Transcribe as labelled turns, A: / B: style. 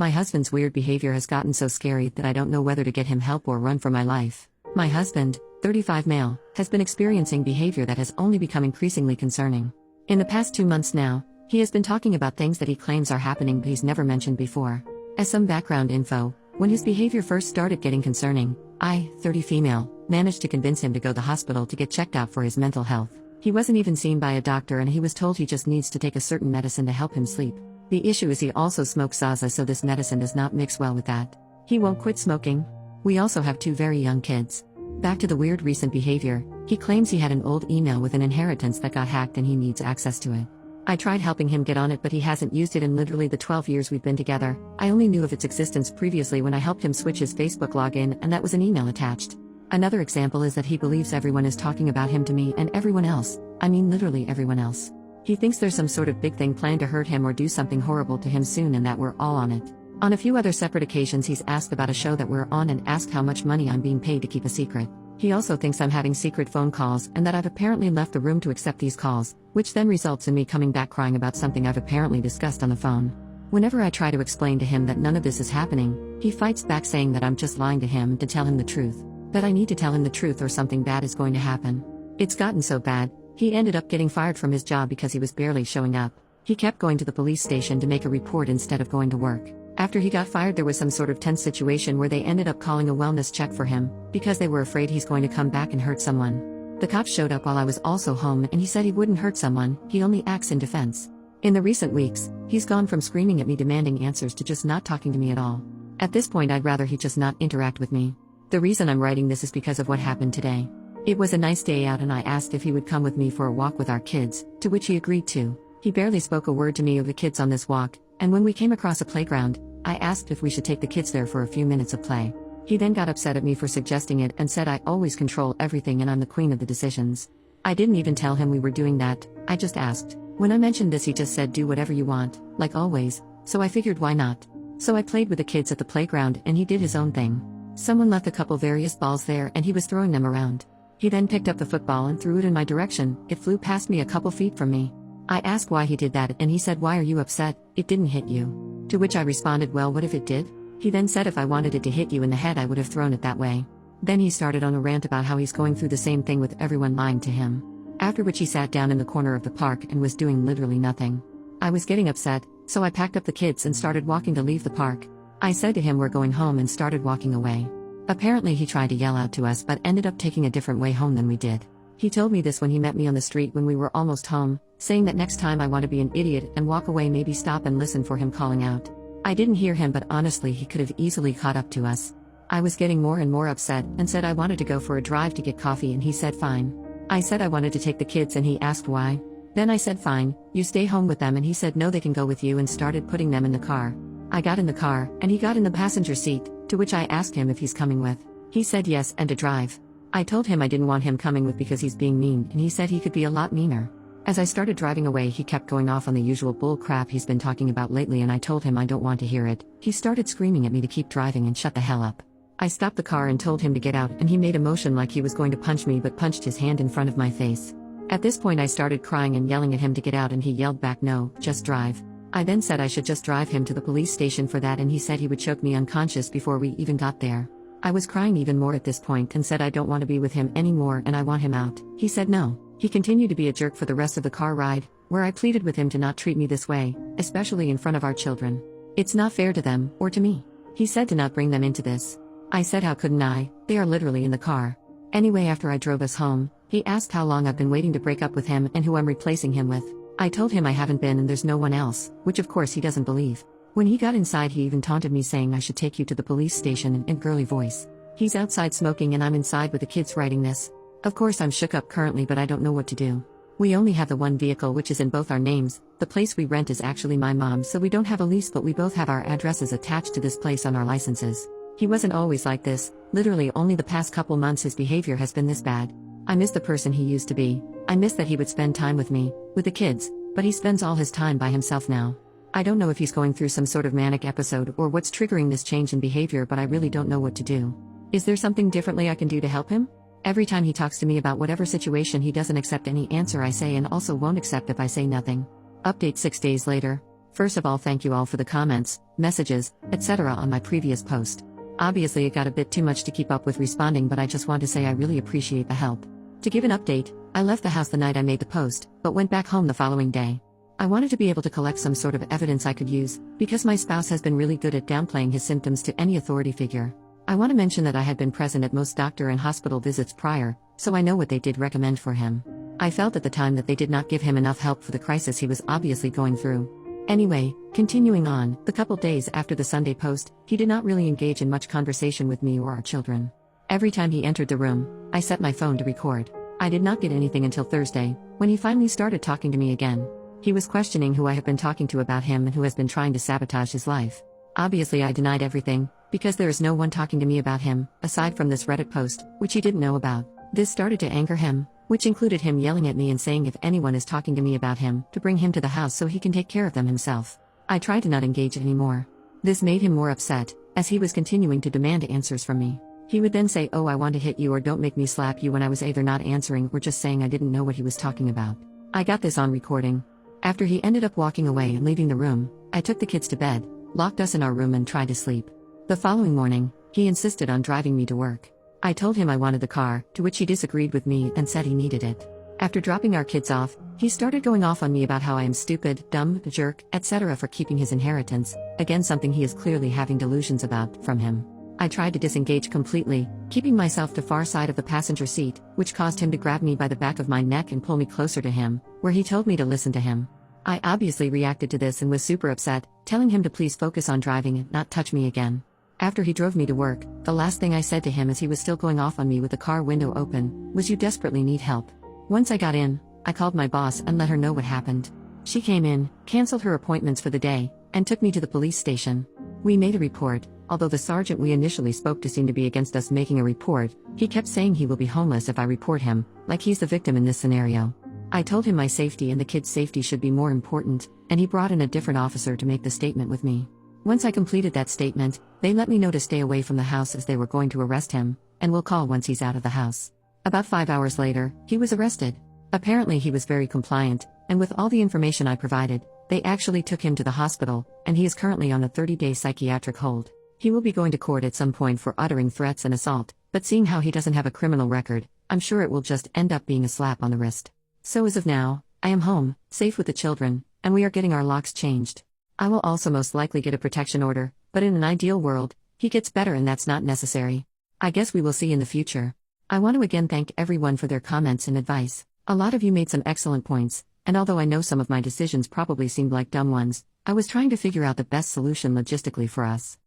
A: My husband's weird behavior has gotten so scary that I don't know whether to get him help or run for my life. My husband, 35 male, has been experiencing behavior that has only become increasingly concerning. In the past 2 months now, he has been talking about things that he claims are happening but he's never mentioned before. As some background info, when his behavior first started getting concerning, I, 30 female, managed to convince him to go to the hospital to get checked out for his mental health. He wasn't even seen by a doctor and he was told he just needs to take a certain medicine to help him sleep. The issue is he also smokes Zaza, so this medicine does not mix well with that. He won't quit smoking. We also have 2 very young kids. Back to the weird recent behavior, he claims he had an old email with an inheritance that got hacked and he needs access to it. I tried helping him get on it but he hasn't used it in literally the 12 years we've been together. I only knew of its existence previously when I helped him switch his Facebook login and that was an email attached. Another example is that he believes everyone is talking about him to me and everyone else, I mean literally everyone else. He thinks there's some sort of big thing planned to hurt him or do something horrible to him soon and that we're all on it. On a few other separate occasions he's asked about a show that we're on and asked how much money I'm being paid to keep a secret. He also thinks I'm having secret phone calls and that I've apparently left the room to accept these calls, which then results in me coming back crying about something I've apparently discussed on the phone. Whenever I try to explain to him that none of this is happening, he fights back saying that I'm just lying to him to tell him the truth. That I need to tell him the truth or something bad is going to happen. It's gotten so bad, he ended up getting fired from his job because he was barely showing up. He kept going to the police station to make a report instead of going to work. After he got fired there was some sort of tense situation where they ended up calling a wellness check for him, because they were afraid he's going to come back and hurt someone. The cops showed up while I was also home and he said he wouldn't hurt someone, he only acts in defense. In the recent weeks, he's gone from screaming at me demanding answers to just not talking to me at all. At this point I'd rather he just not interact with me. The reason I'm writing this is because of what happened today. It was a nice day out and I asked if he would come with me for a walk with our kids, to which he agreed to. He barely spoke a word to me of the kids on this walk, and when we came across a playground, I asked if we should take the kids there for a few minutes of play. He then got upset at me for suggesting it and said I always control everything and I'm the queen of the decisions. I didn't even tell him we were doing that, I just asked. When I mentioned this he just said do whatever you want, like always, so I figured why not. So I played with the kids at the playground and he did his own thing. Someone left a couple various balls there and he was throwing them around. He then picked up the football and threw it in my direction, it flew past me a couple feet from me. I asked why he did that and he said why are you upset, it didn't hit you. To which I responded well what if it did? He then said if I wanted it to hit you in the head I would have thrown it that way. Then he started on a rant about how he's going through the same thing with everyone lying to him. After which he sat down in the corner of the park and was doing literally nothing. I was getting upset, so I packed up the kids and started walking to leave the park. I said to him we're going home and started walking away. Apparently he tried to yell out to us but ended up taking a different way home than we did. He told me this when he met me on the street when we were almost home, saying that next time I want to be an idiot and walk away maybe stop and listen for him calling out. I didn't hear him but honestly he could have easily caught up to us. I was getting more and more upset and said I wanted to go for a drive to get coffee and he said fine. I said I wanted to take the kids and he asked why. Then I said fine, you stay home with them and he said no they can go with you and started putting them in the car. I got in the car and he got in the passenger seat, to which I asked him if he's coming with. He said yes and to drive. I told him I didn't want him coming with because he's being mean and he said he could be a lot meaner. As I started driving away he kept going off on the usual bull crap he's been talking about lately and I told him I don't want to hear it. He started screaming at me to keep driving and shut the hell up. I stopped the car and told him to get out and he made a motion like he was going to punch me but punched his hand in front of my face. At this point I started crying and yelling at him to get out and he yelled back no, just drive. I then said I should just drive him to the police station for that and he said he would choke me unconscious before we even got there. I was crying even more at this point and said I don't want to be with him anymore and I want him out. He said no. He continued to be a jerk for the rest of the car ride, where I pleaded with him to not treat me this way, especially in front of our children. It's not fair to them, or to me. He said to not bring them into this. I said how couldn't I, they are literally in the car. Anyway after I drove us home, he asked how long I've been waiting to break up with him and who I'm replacing him with. I told him I haven't been and there's no one else, which of course he doesn't believe. When he got inside he even taunted me saying I should take you to the police station in a girly voice. He's outside smoking and I'm inside with the kids writing this. Of course I'm shook up currently but I don't know what to do. We only have the one vehicle which is in both our names, the place we rent is actually my mom's so we don't have a lease but we both have our addresses attached to this place on our licenses. He wasn't always like this, literally only the past couple months his behavior has been this bad. I miss the person he used to be, I miss that he would spend time with me, with the kids, but he spends all his time by himself now. I don't know if he's going through some sort of manic episode or what's triggering this change in behavior but I really don't know what to do. Is there something differently I can do to help him? Every time he talks to me about whatever situation he doesn't accept any answer I say and also won't accept if I say nothing. Update 6 days later. First of all, thank you all for the comments, messages, etc. on my previous post. Obviously, it got a bit too much to keep up with responding, but I just want to say I really appreciate the help. To give an update, I left the house the night I made the post, but went back home the following day. I wanted to be able to collect some sort of evidence I could use, because my spouse has been really good at downplaying his symptoms to any authority figure. I want to mention that I had been present at most doctor and hospital visits prior, so I know what they did recommend for him. I felt at the time that they did not give him enough help for the crisis he was obviously going through. Anyway, continuing on, the couple days after the Sunday post, he did not really engage in much conversation with me or our children. Every time he entered the room, I set my phone to record. I did not get anything until Thursday, when he finally started talking to me again. He was questioning who I have been talking to about him and who has been trying to sabotage his life. Obviously, I denied everything, because there is no one talking to me about him, aside from this Reddit post, which he didn't know about. This started to anger him, which included him yelling at me and saying if anyone is talking to me about him, to bring him to the house so he can take care of them himself. I tried to not engage anymore. This made him more upset, as he was continuing to demand answers from me. He would then say, "Oh, I want to hit you," or "Don't make me slap you," when I was either not answering or just saying I didn't know what he was talking about. I got this on recording. After he ended up walking away and leaving the room, I took the kids to bed, locked us in our room and tried to sleep. The following morning, he insisted on driving me to work. I told him I wanted the car, to which he disagreed with me and said he needed it. After dropping our kids off, he started going off on me about how I am stupid, dumb, jerk, etc. for keeping his inheritance, again something he is clearly having delusions about, from him. I tried to disengage completely, keeping myself to far side of the passenger seat, which caused him to grab me by the back of my neck and pull me closer to him, where he told me to listen to him. I obviously reacted to this and was super upset, telling him to please focus on driving and not touch me again. After he drove me to work, the last thing I said to him as he was still going off on me with the car window open, was, "You desperately need help." Once I got in, I called my boss and let her know what happened. She came in, canceled her appointments for the day, and took me to the police station. We made a report, although the sergeant we initially spoke to seemed to be against us making a report. He kept saying he will be homeless if I report him, like he's the victim in this scenario. I told him my safety and the kids' safety should be more important, and he brought in a different officer to make the statement with me. Once I completed that statement, they let me know to stay away from the house as they were going to arrest him, and will call once he's out of the house. About 5 hours later, he was arrested. Apparently he was very compliant, and with all the information I provided, they actually took him to the hospital, and he is currently on a 30-day psychiatric hold. He will be going to court at some point for uttering threats and assault, but seeing how he doesn't have a criminal record, I'm sure it will just end up being a slap on the wrist. So as of now, I am home, safe with the children, and we are getting our locks changed. I will also most likely get a protection order, but in an ideal world, he gets better and that's not necessary. I guess we will see in the future. I want to again thank everyone for their comments and advice. A lot of you made some excellent points, and although I know some of my decisions probably seemed like dumb ones, I was trying to figure out the best solution logistically for us.